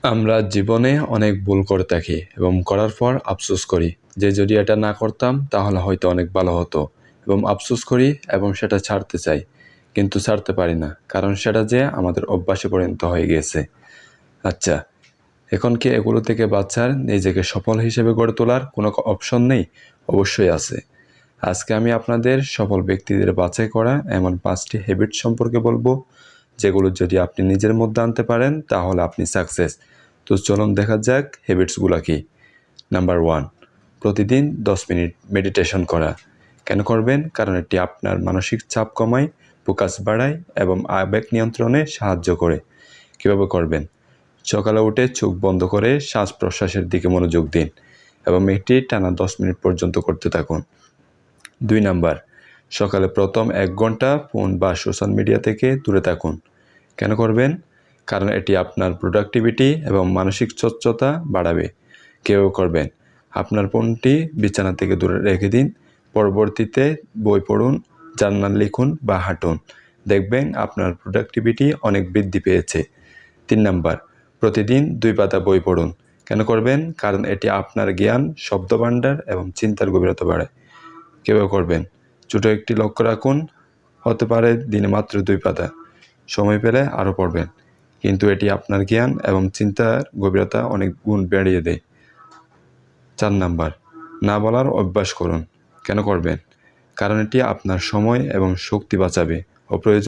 আমরা জীবনে অনেক ভুল করে থাকি এবং করার পর আফসোস করি যে যদি এটা না করতাম তাহলে হয়তো অনেক ভালো হতো, এবং আফসোস করি এবং সেটা ছাড়তে চাই, কিন্তু ছাড়তে পারি না, কারণ সেটা যে আমাদের অভ্যাসে পরিণত হয়ে গেছে। আচ্ছা, এখন কি এগুলো থেকে বাঁচার, নিজেকে সফল হিসেবে গড়ে তোলার কোনো অপশন নেই? অবশ্যই আছে। আজকে আমি আপনাদের সফল ব্যক্তিদের বাছাই করা এমন 5টি হ্যাবিট সম্পর্কে বলবো, যেগুলো যদি আপনি নিজের মধ্যে আনতে পারেন তাহলে আপনি সাকসেস। তো চলুন দেখা যাক হ্যাবিটসগুলো কি। নাম্বার 1, প্রতিদিন 10 মিনিট মেডিটেশন করা। কেন করবেন? কারণ এটি আপনার মানসিক চাপ কমায়, ফোকাস বাড়ায় এবং আবেগ নিয়ন্ত্রণে সাহায্য করে। কীভাবে করবেন? সকালে উঠে চোখ বন্ধ করে শ্বাস প্রশ্বাসের দিকে মনোযোগ দিন এবং এটি টানা 10 মিনিট পর্যন্ত করতে থাকুন। 2 নাম্বার, সকালে প্রথম 1 ঘন্টা ফোন বা সোশ্যাল মিডিয়া থেকে দূরে থাকুন। কেন করবেন? কারণ এটি আপনার প্রোডাক্টিভিটি এবং মানসিক স্বচ্ছতা বাড়াবে। কীভাবে করবেন? আপনার ফোনটি বিছানা থেকে দূরে রেখে দিন। পরবর্তীতে বই পড়ুন, জার্নাল লিখুন বা হাঁটুন। দেখবেন আপনার প্রোডাক্টিভিটি অনেক বৃদ্ধি পেয়েছে। 3 নাম্বার, প্রতিদিন 2 পাতা বই পড়ুন। কেন করবেন? কারণ এটি আপনার জ্ঞান, শব্দভাণ্ডার এবং চিন্তার গভীরতা বাড়ায়। কীভাবে করবেন? ছোটো একটি লক্ষ্য রাখুন, হতে পারে দিনে মাত্র 2 পাতা। সময় পেলে আরও পড়বেন, কিন্তু এটি আপনার জ্ঞান এবং চিন্তার গভীরতা অনেক গুণ বাড়িয়ে দেয়। 4 নাম্বার, না বলার অভ্যাস করুন। কেন করবেন? কারণ এটি আপনার সময় এবং শক্তি বাঁচাবে। অপ্রয়োজন